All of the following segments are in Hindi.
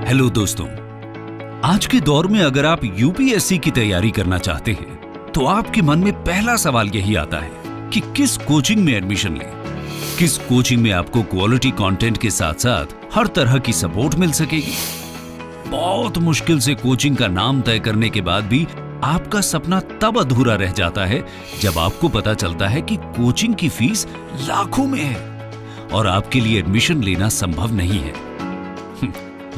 हेलो दोस्तों, आज के दौर में अगर आप यूपीएससी की तैयारी करना चाहते हैं तो आपके मन में पहला सवाल यही आता है कि किस कोचिंग में एडमिशन लें। किस कोचिंग में आपको क्वालिटी कंटेंट के साथ साथ हर तरह की सपोर्ट मिल सकेगी। बहुत मुश्किल से कोचिंग का नाम तय करने के बाद भी आपका सपना तब अधूरा रह जाता है जब आपको पता चलता है कि कोचिंग की फीस लाखों में है और आपके लिए एडमिशन लेना संभव नहीं है।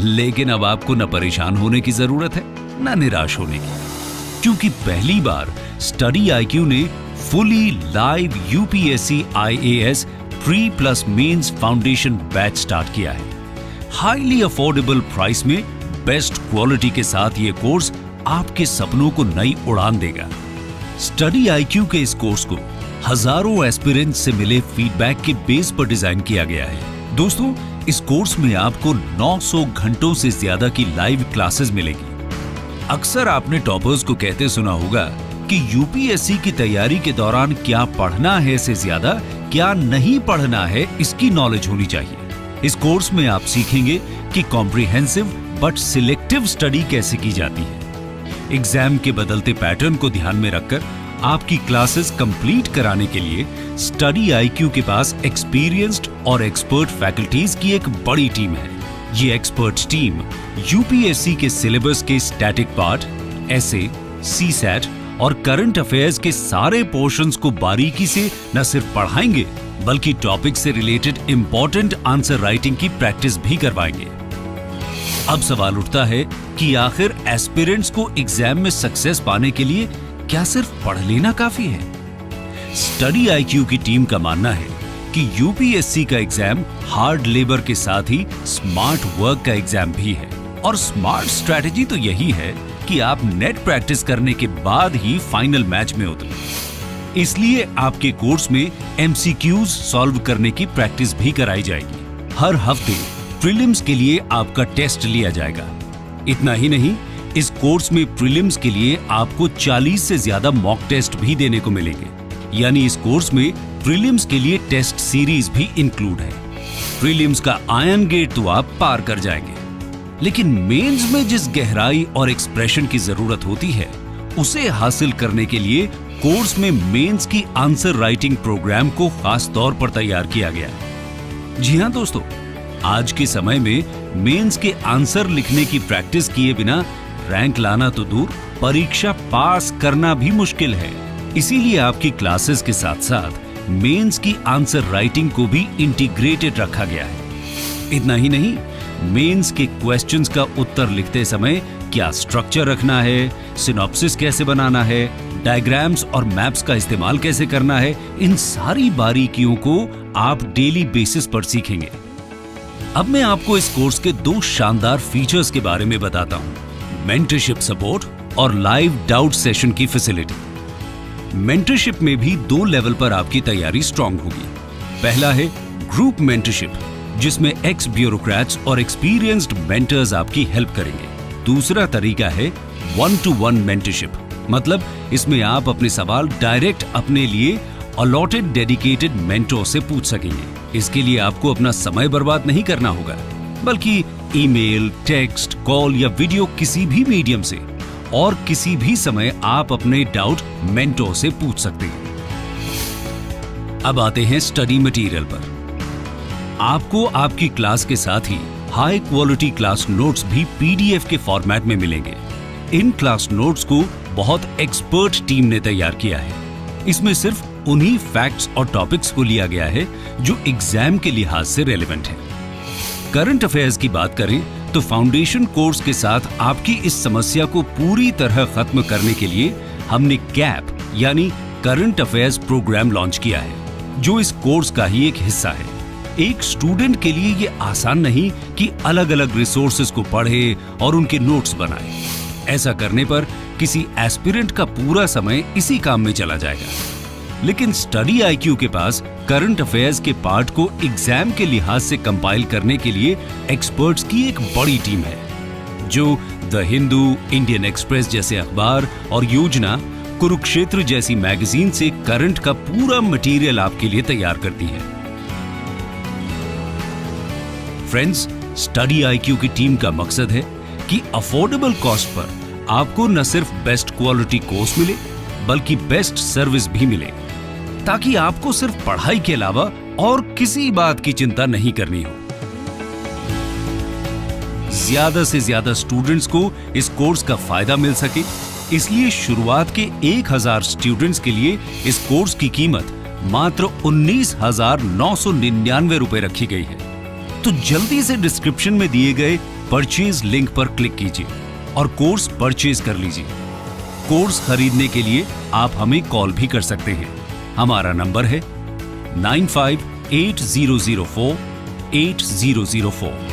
लेकिन अब आपको न परेशान होने की जरूरत है न निराश होने की, क्योंकि पहली बार स्टडी आईक्यू ने fully live UPSC IAS pre plus mains foundation batch start किया है। हाईली अफोर्डेबल प्राइस में बेस्ट क्वालिटी के साथ ये कोर्स आपके सपनों को नई उड़ान देगा। स्टडी आईक्यू के इस कोर्स को हजारों एस्पिरेंट्स से मिले फीडबैक के बेस पर डिजाइन किया गया है। दोस्तों, इस कोर्स में आपको 900 घंटों से ज्यादा की लाइव क्लासेस मिलेगी। अक्सर आपने टॉपर्स को कहते सुना होगा कि यूपीएससी की तैयारी के दौरान क्या पढ़ना है से ज्यादा क्या नहीं पढ़ना है इसकी नॉलेज होनी चाहिए। इस कोर्स में आप सीखेंगे कि कॉम्प्रिहेंसिव बट सिलेक्टिव स्टडी कैसे की जाती है। एग्जाम के बदलते पैटर्न को ध्यान में रखकर आपकी क्लासेस कंप्लीट कराने के लिए स्टडी आईक्यू के पास एक्सपीरियंस्ड और एक्सपर्ट फैकल्टीज की एक बड़ी टीम है। ये एक्सपर्ट टीम यूपीएससी के सिलेबस के स्टैटिक पार्ट, एसे, सीसैट और करंट अफेयर्स के सारे पोर्शंस को बारीकी से न सिर्फ पढ़ाएंगे बल्कि टॉपिक से रिलेटेड इंपॉर्टेंट आंसर राइटिंग की प्रैक्टिस भी करवाएंगे। अब सवाल उठता है कि आखिर एस्पिरेंट्स को एग्जाम में सक्सेस पाने के लिए क्या सिर्फ पढ़ लेना काफी है? स्टडी आईक्यू की टीम का मानना है कि यूपीएससी का एग्जाम हार्ड लेबर के साथ ही स्मार्ट वर्क का एग्जाम भी है। और स्मार्ट स्ट्रैटेजी तो यही है कि आप नेट प्रैक्टिस करने के बाद ही फाइनल मैच में उतरें। इसलिए आपके कोर्स में एमसीक्यूज सॉल्व करने की प्रैक्टिस भी कराई जाएगी। हर हफ्ते प्रीलिम्स के लिए आपका टेस्ट लिया जाएगा। इतना ही नहीं, इस कोर्स में प्रीलिम्स के लिए आपको 40 से ज्यादा मॉक टेस्ट भी देने को मिलेंगे। यानी इस कोर्स में प्रीलिम्स के लिए टेस्ट सीरीज भी इंक्लूड है। प्रीलिम्स का आयरन गेट तो आप पार कर जाएंगे, लेकिन मेंस में जिस गहराई और एक्सप्रेशन की जरूरत होती है उसे हासिल करने के लिए कोर्स में मेंस की आंसर राइटिंग प्रोग्राम को खास तौर पर तैयार किया गया है। जी हाँ दोस्तों, आज के समय में मेंस के आंसर लिखने की प्रैक्टिस किए बिना रैंक लाना तो दूर, परीक्षा पास करना भी मुश्किल है। इसीलिए आपकी क्लासेस के साथ साथ मेंस की आंसर राइटिंग को भी इंटीग्रेटेड रखा गया है। इतना ही नहीं, मेंस के क्वेश्चंस का उत्तर लिखते समय क्या स्ट्रक्चर रखना है, सिनॉप्सिस कैसे बनाना है, डायग्राम्स और मैप्स का इस्तेमाल कैसे करना है, इन सारी बारीकियों को आप डेली बेसिस पर सीखेंगे। अब मैं आपको इस कोर्स के 2 शानदार फीचर्स के बारे में बताता हूं: मेंटरशिप सपोर्ट और लाइव डाउट सेशन की फैसिलिटी। मेंटरशिप में भी 2 लेवल पर आपकी तैयारी स्ट्रांग होगी। पहला है ग्रुप मेंटरशिप, जिसमें एक्स ब्यूरोक्रेट्स और एक्सपीरियंस्ड मेंटर्स आपकी हेल्प करेंगे। दूसरा तरीका है 1-to-1 मेंटरशिप, मतलब इसमें आप अपने सवाल डायरेक्ट अपने लिए अलॉटेड डेडिकेटेड मेंटर से पूछ सकेंगे। इसके लिए आपको अपना समय बर्बाद नहीं करना होगा, बल्कि ईमेल, टेक्स्ट, कॉल या वीडियो किसी भी मीडियम से और किसी भी समय आप अपने डाउट मेंटर से पूछ सकते हैं। अब आते हैं स्टडी मटेरियल पर। आपको आपकी क्लास के साथ ही हाई क्वालिटी क्लास नोट्स भी पीडीएफ के फॉर्मेट में मिलेंगे। इन क्लास नोट्स को बहुत एक्सपर्ट टीम ने तैयार किया है। इसमें सिर्फ उन्हीं फैक्ट्स और टॉपिक्स को लिया गया है जो एग्जाम के लिहाज से रेलेवेंट है। करंट अफेयर्स की बात करें तो फाउंडेशन कोर्स के साथ आपकी इस समस्या को पूरी तरह खत्म करने के लिए हमने कैप यानी करंट अफेयर्स प्रोग्राम लॉन्च किया है, जो इस कोर्स का ही एक हिस्सा है। एक स्टूडेंट के लिए ये आसान नहीं कि अलग अलग रिसोर्सेज को पढ़े और उनके नोट्स बनाए। ऐसा करने पर किसी एस्पिरेंट का पूरा समय इसी काम में चला जाएगा। लेकिन स्टडी आईक्यू के पास करंट अफेयर्स के पार्ट को एग्जाम के लिहाज से कंपाइल करने के लिए एक्सपर्ट्स की एक बड़ी टीम है, जो द हिंदू, इंडियन एक्सप्रेस जैसे अखबार और योजना, कुरुक्षेत्र जैसी मैगजीन से करंट का पूरा मटेरियल आपके लिए तैयार करती है। फ्रेंड्स, स्टडी IQ की टीम का मकसद है कि अफोर्डेबल कॉस्ट पर आपको न सिर्फ बेस्ट क्वालिटी कोर्स मिले बल्कि बेस्ट सर्विस भी मिले, ताकि आपको सिर्फ पढ़ाई के अलावा और किसी बात की चिंता नहीं करनी हो। ज्यादा से ज्यादा स्टूडेंट्स को इस कोर्स का फायदा मिल सके, इसलिए शुरुआत के 1000 स्टूडेंट्स के लिए इस कोर्स की कीमत मात्र 19,999 रुपए रखी गई है। तो जल्दी से डिस्क्रिप्शन में दिए गए परचेज लिंक पर क्लिक कीजिए और कोर्स परचेज कर लीजिए। कोर्स खरीदने के लिए आप हमें कॉल भी कर सकते हैं। हमारा नंबर है 9580048004।